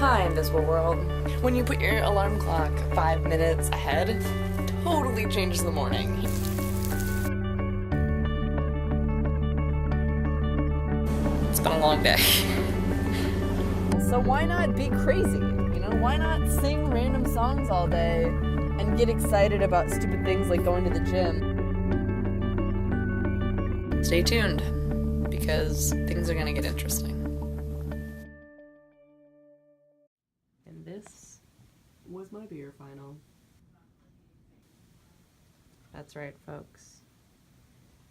Hi, invisible world. When you put your alarm clock 5 minutes ahead, totally changes the morning. It's been a long day. So why not be crazy? You know, why not sing random songs all day and get excited about stupid things like going to the gym? Stay tuned, because things are gonna get interesting. And this was my beer final. That's right, folks.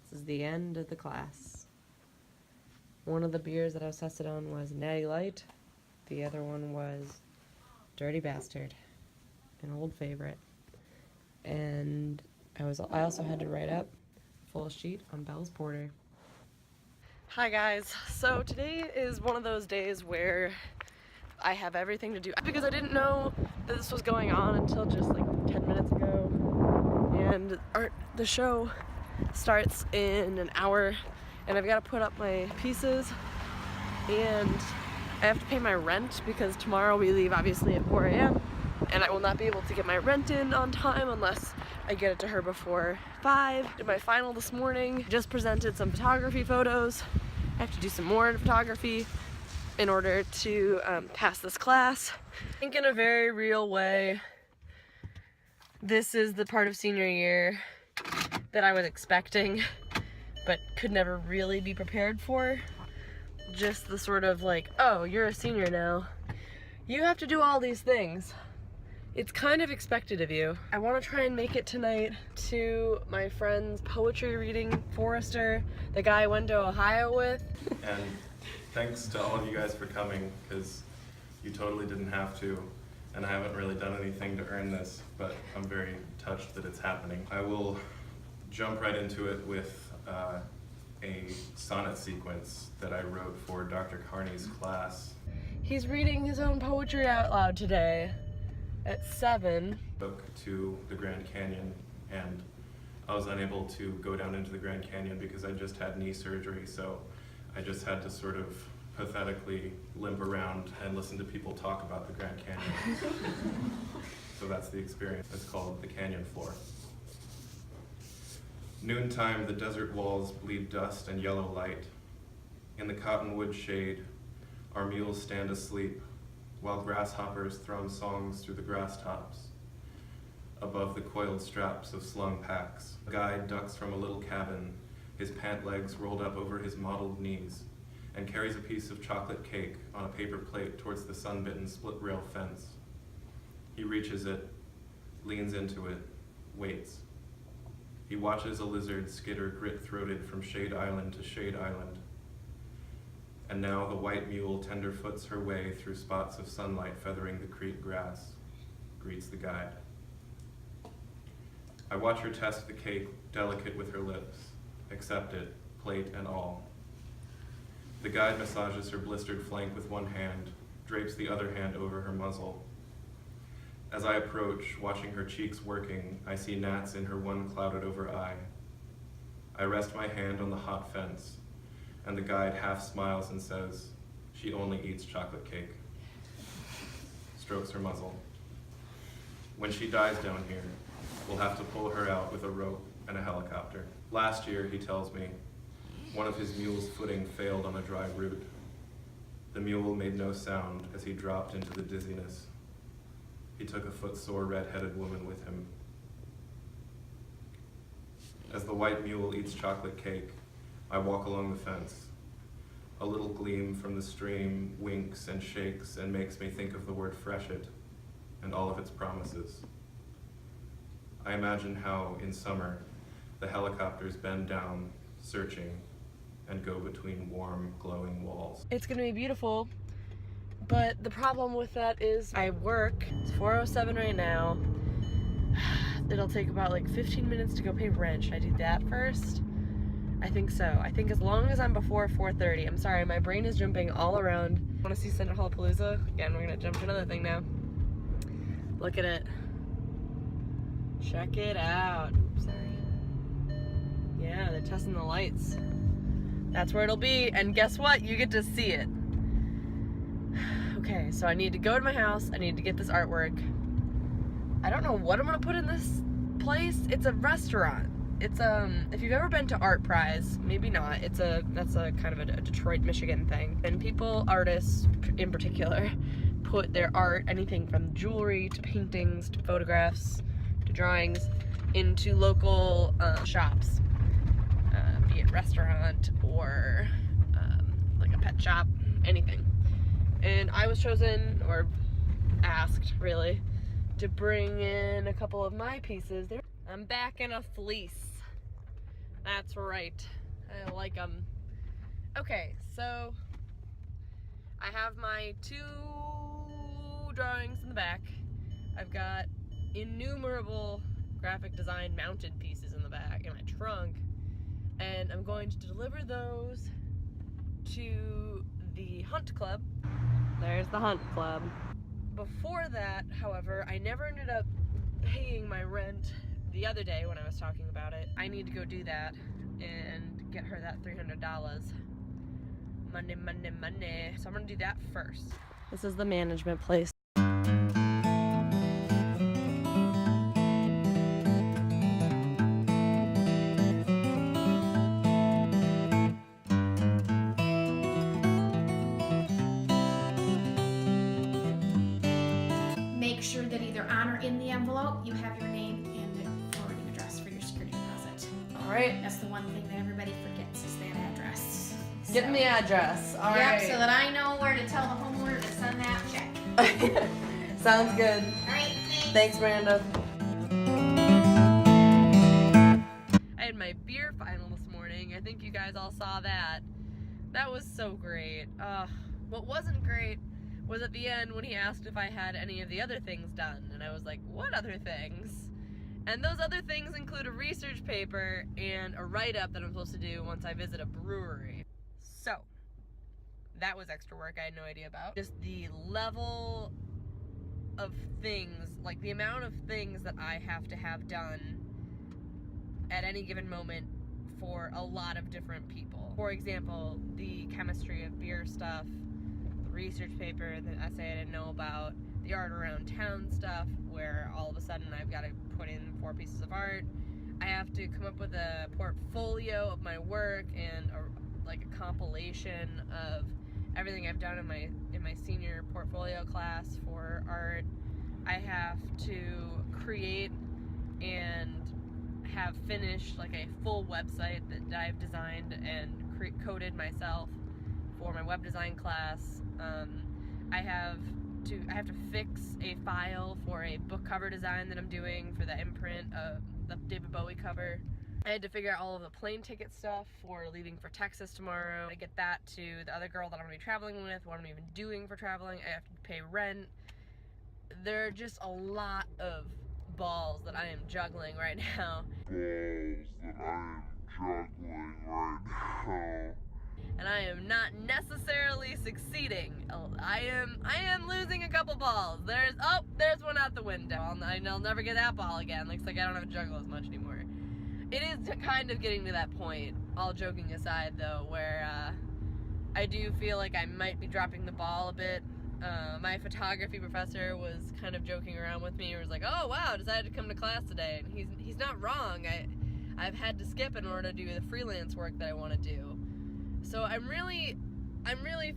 This is the end of the class. One of the beers that I was tested on was Natty Light. The other one was Dirty Bastard, an old favorite. And I also had to write up a full sheet on Bell's Porter. Hi guys, so today is one of those days where I have everything to do because I didn't know that this was going on until just like 10 minutes ago. And the show starts in an hour and I've got to put up my pieces and I have to pay my rent because tomorrow we leave obviously at 4 a.m. and I will not be able to get my rent in on time unless I get it to her before 5. Did my final this morning, just presented some photography photos. I have to do some more photography in order to pass this class. I think in a very real way, this is the part of senior year that I was expecting but could never really be prepared for. Just the sort of like, oh, you're a senior now. You have to do all these things. It's kind of expected of you. I want to try and make it tonight to my friend's poetry reading, Forrester, the guy I went to Ohio with. And thanks to all of you guys for coming, because you totally didn't have to, and I haven't really done anything to earn this, but I'm very touched that it's happening. I will jump right into it with a sonnet sequence that I wrote for Dr. Carney's class. He's reading his own poetry out loud today at 7. Took to the Grand Canyon, and I was unable to go down into the Grand Canyon because I just had knee surgery, so I just had to sort of pathetically limp around and listen to people talk about the Grand Canyon. So that's the experience. It's called the Canyon Floor. Noontime, the desert walls bleed dust and yellow light. In the cottonwood shade, our mules stand asleep, while grasshoppers thrum songs through the grass tops. Above the coiled straps of slung packs, a guide ducks from a little cabin, his pant legs rolled up over his mottled knees, and carries a piece of chocolate cake on a paper plate towards the sun-bitten split-rail fence. He reaches it, leans into it, waits. He watches a lizard skitter grit-throated from Shade Island to Shade Island. And now the white mule tenderfoots her way through spots of sunlight feathering the creek grass, greets the guide. I watch her test the cake, delicate with her lips, accept it, plate and all. The guide massages her blistered flank with one hand, drapes the other hand over her muzzle. As I approach, watching her cheeks working, I see gnats in her one clouded over eye. I rest my hand on the hot fence, and the guide half smiles and says, "She only eats chocolate cake." Strokes her muzzle. When she dies down here, we'll have to pull her out with a rope and a helicopter. Last year, he tells me, one of his mule's footing failed on a dry route. The mule made no sound as he dropped into the dizziness. He took a footsore red-headed woman with him. As the white mule eats chocolate cake, I walk along the fence. A little gleam from the stream winks and shakes and makes me think of the word freshet and all of its promises. I imagine how, in summer, the helicopters bend down, searching, and go between warm, glowing walls. It's gonna be beautiful, but the problem with that is I work. It's 4:07 right now. It'll take about like 15 minutes to go pay rent. Should I do that first? I think so. I think as long as I'm before 4:30. I'm sorry, my brain is jumping all around. Want to see Center Hallapalooza? Again, we're gonna jump to another thing now. Look at it. Check it out. Sorry. Yeah, they're testing the lights. That's where it'll be, and guess what? You get to see it. Okay, so I need to go to my house. I need to get this artwork. I don't know what I'm gonna put in this place. It's a restaurant. It's if you've ever been to Art Prize, maybe not. That's a kind of a Detroit, Michigan thing. And people, artists in particular, put their art, anything from jewelry to paintings to photographs to drawings, into local shops, be it restaurant or like a pet shop, anything. And I was chosen, or asked really, to bring in a couple of my pieces. I'm back in a fleece. That's right. I like them. Okay, so I have my 2 drawings in the back. I've got innumerable graphic design mounted pieces in the back in my trunk, and I'm going to deliver those to the Hunt Club. There's the Hunt Club. Before that, however, I never ended up paying my rent the other day when I was talking about it. I need to go do that and get her that $300. Money, money, money. So I'm gonna do that first. This is the management place. Make sure that either on or in the envelope you have your name and the forwarding address for your security deposit. All right. That's the one thing that everybody forgets is that address. Get me the address. All right. Yep, so that I know where to tell the homeowner to send that check. Sounds good. All right, Thanks, Miranda. I had my beer final this morning. I think you guys all saw that. That was so great. What wasn't great was at the end when he asked if I had any of the other things done. And I was like, what other things? And those other things include a research paper and a write-up that I'm supposed to do once I visit a brewery. So, that was extra work I had no idea about. Just the level of things, like the amount of things that I have to have done at any given moment for a lot of different people. For example, the chemistry of beer stuff, the research paper, the essay I didn't know about, the art around town stuff, where all of a sudden I've got to put in 4 pieces of art. I have to come up with a portfolio of my work and like a compilation of everything I've done in my senior portfolio class for art. I have to create and have finished like a full website that I've designed and coded myself for my web design class. I have to fix a file for a book cover design that I'm doing for the imprint of the David Bowie cover. I had to figure out all of the plane ticket stuff for leaving for Texas tomorrow. I get that to the other girl that I'm going to be traveling with, what I'm even doing for traveling. I have to pay rent. There are just a lot of balls that I am juggling right now. And I am not necessarily succeeding. I am losing a couple balls. There's one out the window. I'll never get that ball again. Looks like I don't have to juggle as much anymore. It is kind of getting to that point, all joking aside though, where I do feel like I might be dropping the ball a bit. My photography professor was kind of joking around with me. He was like, "Oh wow, decided to come to class today," and he's not wrong. I've had to skip in order to do the freelance work that I want to do. So I'm really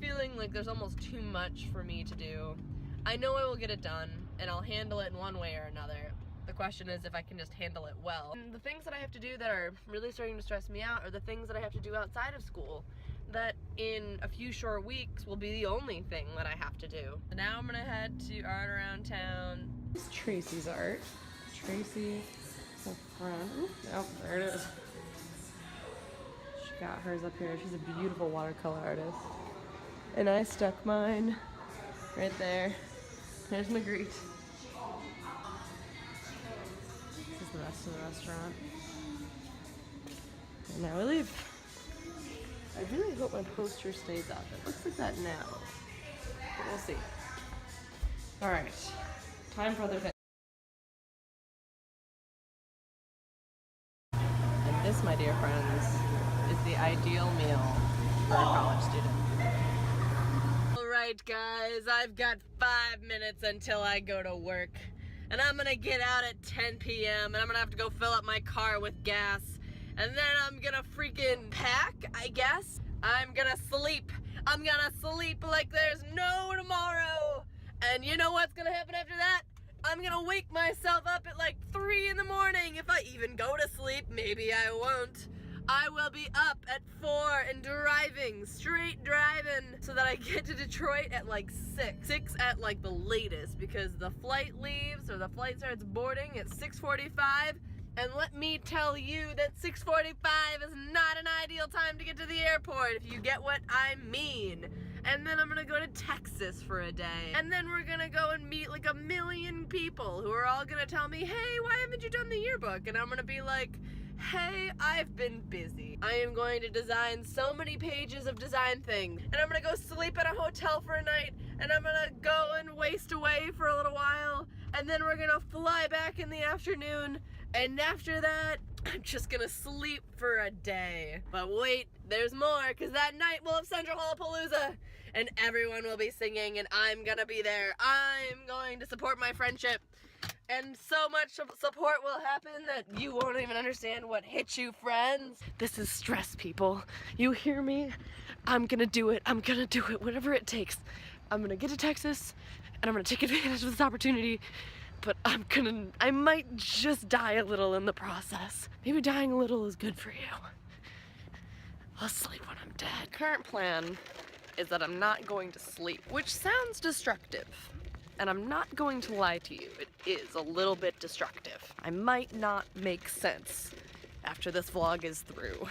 feeling like there's almost too much for me to do. I know I will get it done, and I'll handle it in one way or another. The question is if I can just handle it well. And the things that I have to do that are really starting to stress me out are the things that I have to do outside of school, that in a few short weeks will be the only thing that I have to do. So now I'm gonna head to art around town. This is Tracy's art. Tracy, the front. Ooh, oh, there it is. She got hers up here. She's a beautiful watercolor artist. And I stuck mine right there. There's Magritte. This is the rest of the restaurant. And now we leave. I really hope my poster stays up. It looks like that now. But we'll see. Alright. Time for other things. And this, my dear friends, is the ideal meal for a college student. Alright, guys, I've got 5 minutes until I go to work. And I'm gonna get out at 10 p.m. and I'm gonna have to go fill up my car with gas. And then I'm gonna freaking pack, I guess. I'm gonna sleep. I'm gonna sleep like there's no tomorrow. And you know what's gonna happen after that? I'm gonna wake myself up at like 3 in the morning. If I even go to sleep, maybe I won't. I will be up at 4 and driving, straight driving, so that I get to Detroit at like 6. 6 at like the latest, because the flight leaves, or the flight starts boarding at 6:45. And let me tell you that 6:45 is not an ideal time to get to the airport, if you get what I mean. And then I'm gonna go to Texas for a day. And then we're gonna go and meet like 1 million people who are all gonna tell me, hey, why haven't you done the yearbook? And I'm gonna be like, hey, I've been busy. I am going to design so many pages of design things. And I'm gonna go sleep at a hotel for a night. And I'm gonna go and waste away for a little while. And then we're gonna fly back in the afternoon. And after that, I'm just gonna sleep for a day. But wait, there's more, because that night we'll have Central Hallpalooza. And everyone will be singing, and I'm gonna be there. I'm going to support my friendship. And so much support will happen that you won't even understand what hits you, friends. This is stress, people. You hear me? I'm gonna do it. I'm gonna do it, whatever it takes. I'm gonna get to Texas, and I'm gonna take advantage of this opportunity. But I might just die a little in the process. Maybe dying a little is good for you. I'll sleep when I'm dead. Current plan is that I'm not going to sleep, which sounds destructive. And I'm not going to lie to you, it is a little bit destructive. I might not make sense after this vlog is through.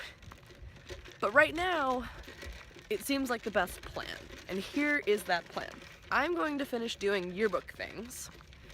But right now, it seems like the best plan. And here is that plan. I'm going to finish doing yearbook things,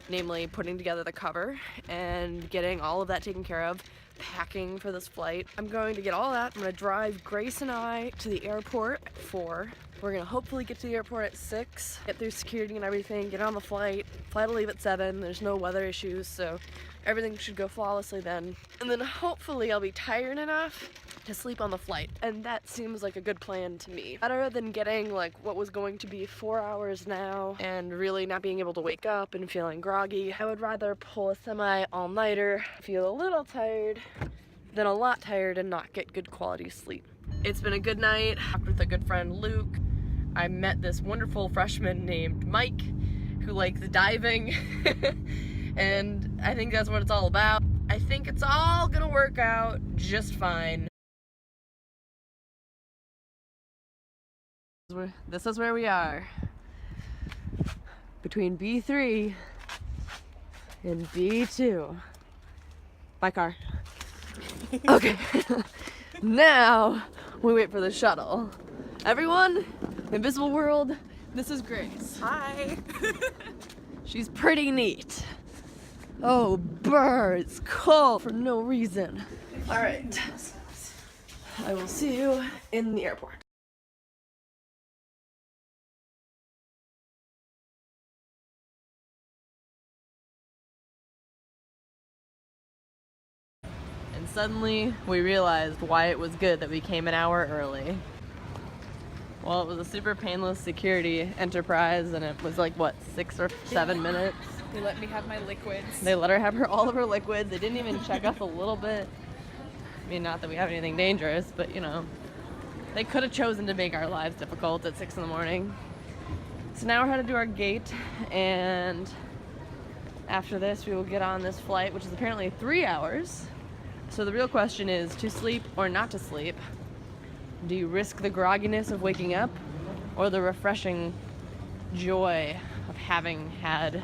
namely putting together the cover and getting all of that taken care of, packing for this flight. I'm going to get all that. I'm going to drive Grace and I to the airport at 4. We're going to hopefully get to the airport at 6, get through security and everything, get on the flight. Flight will leave at 7. There's no weather issues, so everything should go flawlessly then. And then hopefully I'll be tired enough to sleep on the flight. And that seems like a good plan to me. Better than getting like what was going to be 4 hours now and really not being able to wake up and feeling groggy. I would rather pull a semi all-nighter, feel a little tired, than a lot tired and not get good quality sleep. It's been a good night. I talked with a good friend, Luke. I met this wonderful freshman named Mike who likes diving. And I think that's what it's all about. I think it's all gonna work out just fine. This is where we are. Between B3 and B2. Bye, car. Okay. Now we wait for the shuttle. Everyone, Invisible World, this is Grace. Hi. She's pretty neat. Oh, brr, it's cold for no reason. All right. I will see you in the airport. And suddenly we realized why it was good that we came an hour early. Well, it was a super painless security enterprise, and it was like, what, 6 or 7 minutes? They let me have my liquids. They let her have all of her liquids. They didn't even check us a little bit. I mean, not that we have anything dangerous, but you know, they could have chosen to make our lives difficult at 6 in the morning. So now we're headed to our gate, and after this we will get on this flight, which is apparently 3 hours. So the real question is, to sleep or not to sleep? Do you risk the grogginess of waking up, or the refreshing joy of having had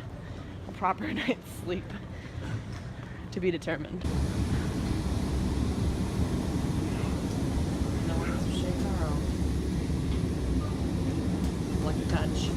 a proper night's sleep? To be determined. No one else to shake our own. Lucky touch.